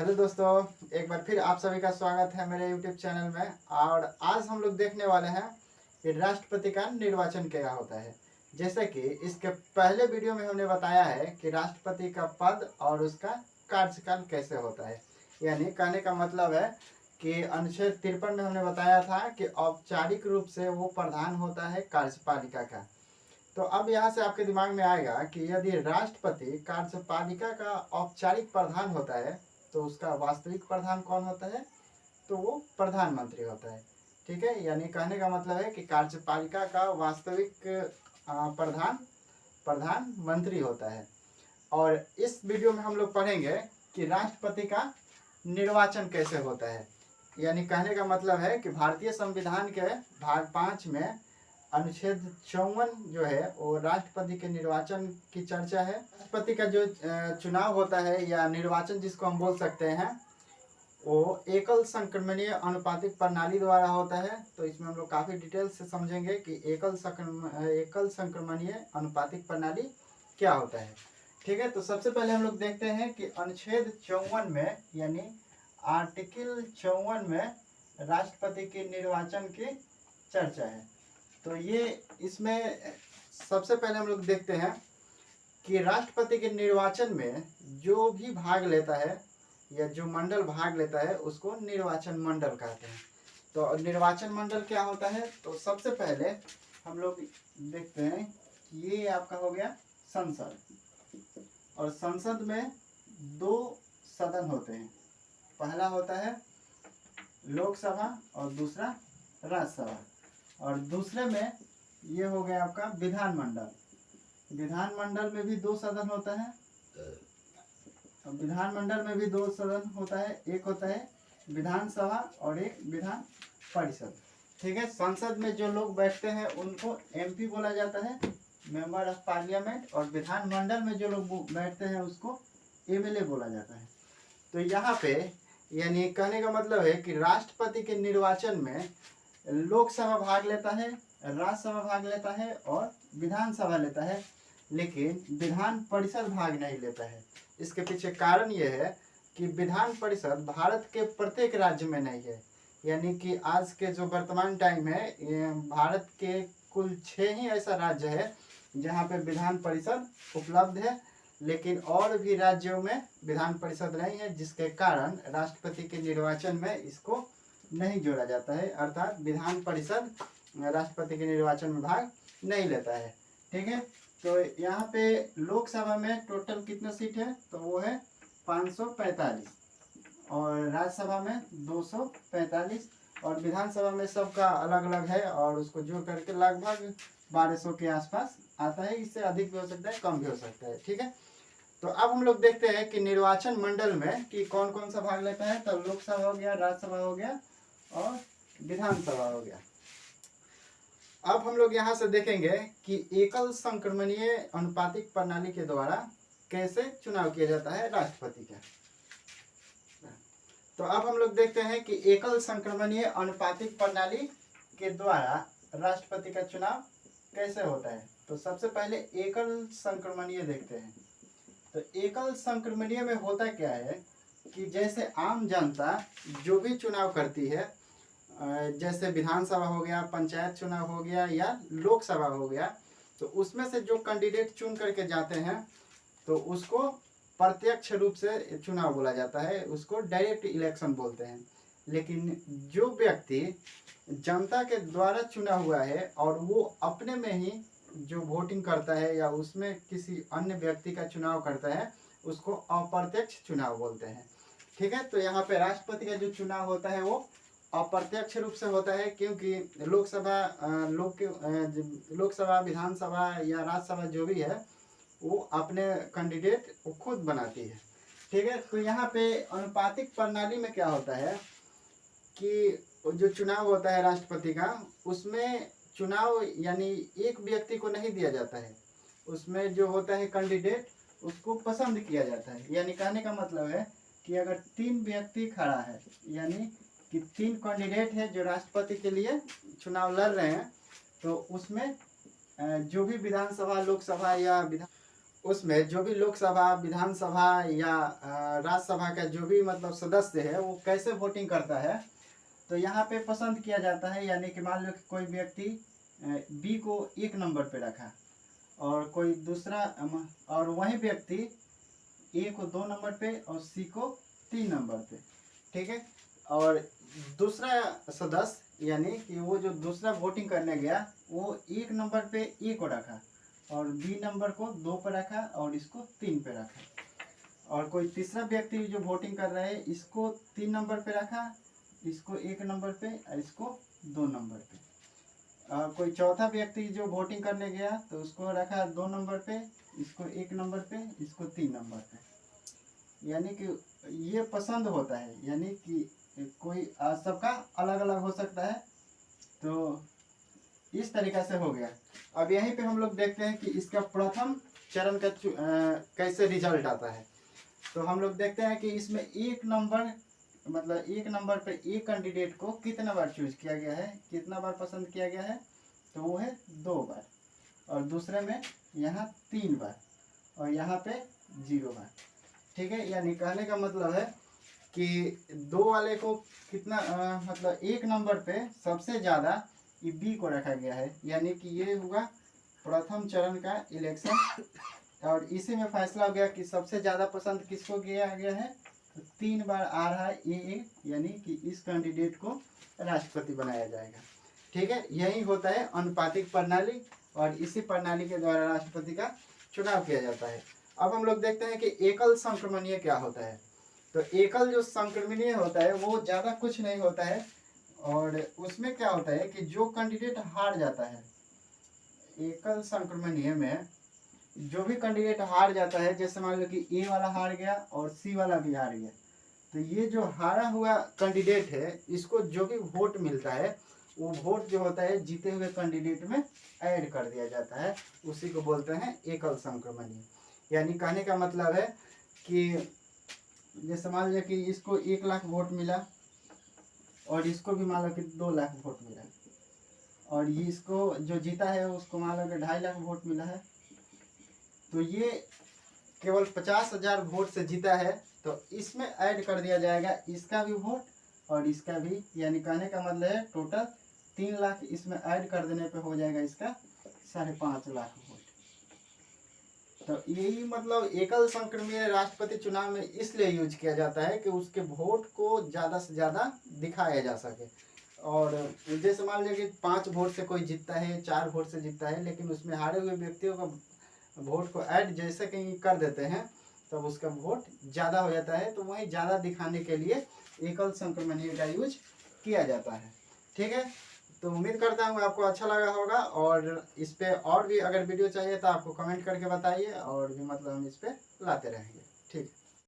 Hello दोस्तों, एक बार फिर आप सभी का स्वागत है मेरे यूट्यूब चैनल में। और आज हम लोग देखने वाले हैं कि राष्ट्रपति का निर्वाचन क्या होता है। जैसे कि इसके पहले वीडियो में हमने बताया है कि राष्ट्रपति का पद और उसका कार्यकाल कैसे होता है। यानी कहने का मतलब है कि अनुच्छेद 53 में हमने बताया था कि औपचारिक रूप से वो प्रधान होता है कार्यपालिका का। तो अब यहाँ से आपके दिमाग में आएगा कि यदि राष्ट्रपति कार्यपालिका का औपचारिक प्रधान होता है तो उसका वास्तविक प्रधान कौन होता है? तो वो प्रधानमंत्री होता है। ठीक है, यानी कहने का मतलब है कि कार्यपालिका का वास्तविक प्रधान प्रधानमंत्री होता है। और इस वीडियो में हम लोग पढ़ेंगे कि राष्ट्रपति का निर्वाचन कैसे होता है। यानी कहने का मतलब है कि भारतीय संविधान के भाग 5 में अनुच्छेद 54 जो है वो राष्ट्रपति के निर्वाचन की चर्चा है। राष्ट्रपति का जो चुनाव होता है या निर्वाचन जिसको हम बोल सकते हैं वो एकल संक्रमणीय अनुपातिक प्रणाली द्वारा होता है। तो इसमें हम लोग काफ़ी डिटेल से समझेंगे कि एकल संक्रमणीय अनुपातिक प्रणाली क्या होता है। ठीक है, तो सबसे पहले हम लोग देखते हैं कि अनुच्छेद 54 में यानी आर्टिकल 54 में राष्ट्रपति के निर्वाचन की चर्चा है। तो ये इसमें सबसे पहले हम लोग देखते हैं कि राष्ट्रपति के निर्वाचन में जो भी भाग लेता है या जो मंडल भाग लेता है उसको निर्वाचन मंडल कहते हैं। तो निर्वाचन मंडल क्या होता है? तो सबसे पहले हम लोग देखते हैं कि ये आपका हो गया संसद, और संसद में दो सदन होते हैं। पहला होता है लोकसभा और दूसरा राज्यसभा। और दूसरे में ये हो गया आपका विधानमंडल। विधानमंडल में भी दो सदन होता है। विधानमंडल में भी दो सदन होता है, एक होता है विधानसभा और एक विधान परिषद। ठीक है, संसद में जो लोग बैठते हैं उनको एमपी बोला जाता है, मेंबर ऑफ पार्लियामेंट। और विधानमंडल में जो लोग बैठते हैं उसको एमएलए बोला जाता है। तो यहाँ पे यानी कहने का मतलब है कि राष्ट्रपति के निर्वाचन में लोकसभा भाग लेता है, राज्यसभा भाग लेता है और विधानसभा लेता है, लेकिन विधान परिषद भाग नहीं लेता है। इसके पीछे कारण ये है कि विधान परिषद भारत के प्रत्येक राज्य में नहीं है। यानी कि आज के जो वर्तमान टाइम है भारत के कुल 6 ही ऐसा राज्य है जहाँ पे विधान परिषद उपलब्ध है, लेकिन और भी राज्यों में विधान परिषद नहीं है, जिसके कारण राष्ट्रपति के निर्वाचन में इसको नहीं जोड़ा जाता है। अर्थात विधान परिषद राष्ट्रपति के निर्वाचन में भाग नहीं लेता है। ठीक है, तो यहाँ पे लोकसभा में टोटल कितना सीट है? तो वो है 545 और राज्यसभा में 245 और विधानसभा में सबका अलग अलग है और उसको जोड़ करके लगभग 1200 के आसपास आता है। इससे अधिक भी हो सकता है, कम भी हो सकता है। ठीक है, तो अब हम लोग देखते हैं कि निर्वाचन मंडल में कि कौन कौन सा भाग लेता है। तो लोकसभा हो गया, राज्यसभा हो गया और विधानसभा हो गया। अब हम लोग यहाँ से देखेंगे कि एकल संक्रमणीय अनुपातिक प्रणाली के द्वारा कैसे चुनाव किया जाता है राष्ट्रपति का। तो अब हम लोग देखते हैं कि एकल संक्रमणीय अनुपातिक प्रणाली के द्वारा राष्ट्रपति का चुनाव कैसे होता है। तो सबसे पहले एकल संक्रमणीय देखते हैं। तो एकल संक्रमणीय में होता क्या है कि जैसे आम जनता जो भी चुनाव करती है, जैसे विधानसभा हो गया, पंचायत चुनाव हो गया या लोकसभा हो गया, तो उसमें से जो कैंडिडेट चुन करके जाते हैं तो उसको प्रत्यक्ष रूप से चुनाव बोला जाता है, उसको डायरेक्ट इलेक्शन बोलते हैं। लेकिन जो व्यक्ति जनता के द्वारा चुना हुआ है और वो अपने में ही जो वोटिंग करता है या उसमें किसी अन्य व्यक्ति का चुनाव करता है उसको अप्रत्यक्ष चुनाव बोलते हैं। ठीक है, तो यहाँ पे राष्ट्रपति का जो चुनाव होता है वो अप्रत्यक्ष रूप से होता है, क्योंकि लोकसभा विधानसभा या राज्यसभा जो भी है वो अपने कैंडिडेट वो खुद बनाती है। ठीक है, तो यहाँ पे अनुपातिक प्रणाली में क्या होता है कि जो चुनाव होता है राष्ट्रपति का, उसमें चुनाव यानी एक व्यक्ति को नहीं दिया जाता है, उसमें जो होता है कैंडिडेट उसको पसंद किया जाता है। यानी कहने का मतलब है कि अगर 3 व्यक्ति खड़ा है, यानी कि 3 कैंडिडेट है जो राष्ट्रपति के लिए चुनाव लड़ रहे हैं, तो उसमें जो भी विधानसभा, लोकसभा या उसमें जो भी लोकसभा, विधानसभा या राज्यसभा का जो भी मतलब सदस्य है वो कैसे वोटिंग करता है, तो यहाँ पे पसंद किया जाता है। यानी कि मान लो कि कोई व्यक्ति बी को 1 नंबर पे रखा और कोई दूसरा और वही व्यक्ति ए को 2 नंबर पे और सी को 3 नंबर पे, ठीक है। और दूसरा सदस्य यानी कि वो जो दूसरा वोटिंग करने गया वो 1 नंबर पे ए को रखा और बी नंबर को 2 पे रखा और इसको 3 पे रखा। और कोई तीसरा व्यक्ति जो वोटिंग कर रहा है इसको 3 नंबर पे रखा, इसको 1 नंबर पे और इसको 2 नंबर पे। और कोई चौथा व्यक्ति जो वोटिंग करने गया तो उसको रखा 2 नंबर पे, इसको 1 नंबर पे, इसको 3 नंबर पे। यानी कि ये पसंद होता है, यानी कि कोई सबका अलग अलग हो सकता है। तो इस तरीक़ा से हो गया। अब यहीं पे हम लोग देखते हैं कि इसका प्रथम चरण का कैसे रिजल्ट आता है। तो हम लोग देखते हैं कि इसमें 1 नंबर मतलब 1 नंबर पे एक कैंडिडेट को कितना बार चूज किया गया है, कितना बार पसंद किया गया है, तो वो है 2 बार। और दूसरे में यहाँ 3 बार और यहाँ पे 0 बार, ठीक है। यानी कहने का मतलब है कि 2 वाले को कितना मतलब 1 नंबर पे सबसे ज़्यादा ये बी को रखा गया है। यानी कि ये हुआ प्रथम चरण का इलेक्शन और इसी में फैसला हो गया कि सबसे ज़्यादा पसंद किसको किया गया है, तो 3 बार आ रहा है ए, यानी कि इस कैंडिडेट को राष्ट्रपति बनाया जाएगा, ठीक है। यही होता है अनुपातिक प्रणाली और इसी प्रणाली के द्वारा राष्ट्रपति का चुनाव किया जाता है। अब हम लोग देखते हैं कि एकल संक्रमणीय क्या होता है। तो एकल जो संक्रमणीय होता है वो ज़्यादा कुछ नहीं होता है और उसमें क्या होता है कि जो कैंडिडेट हार जाता है, एकल संक्रमणीय में जो भी कैंडिडेट हार जाता है, जैसे मान लो कि ए वाला हार गया और सी वाला भी हार गया, तो ये जो हारा हुआ कैंडिडेट है इसको जो भी वोट मिलता है वो वोट जो होता है जीते हुए कैंडिडेट में ऐड कर दिया जाता है, उसी को बोलते हैं एकल संक्रमणीय। यानी कहने का मतलब है कि जैसे मान लिया कि इसको 1 लाख वोट मिला और इसको भी मान लो कि 2 लाख वोट मिला और ये इसको जो जीता है उसको मान लो कि 2.5 लाख वोट मिला है, तो ये केवल 50,000 वोट से जीता है, तो इसमें ऐड कर दिया जाएगा इसका भी वोट और इसका भी। यानी कहने का मतलब है टोटल 3 लाख इसमें ऐड कर देने पे हो जाएगा इसका 5.5 लाख वोट। तो यही मतलब एकल संक्रमणीय राष्ट्रपति चुनाव में इसलिए यूज किया जाता है कि उसके वोट को ज़्यादा से ज़्यादा दिखाया जा सके। और जैसे मान लीजिए कि 5 वोट से कोई जीतता है, 4 वोट से जीतता है, लेकिन उसमें हारे हुए व्यक्तियों का वोट को ऐड जैसे कहीं कर देते हैं तब उसका वोट ज़्यादा हो जाता है। तो वही ज़्यादा दिखाने के लिए एकल संक्रमणीय का यूज किया जाता है, ठीक है। तो उम्मीद करता हूँ आपको अच्छा लगा होगा और इस पर और भी अगर वीडियो चाहिए तो आपको कमेंट करके बताइए और भी मतलब हम इस पर लाते रहेंगे, ठीक है।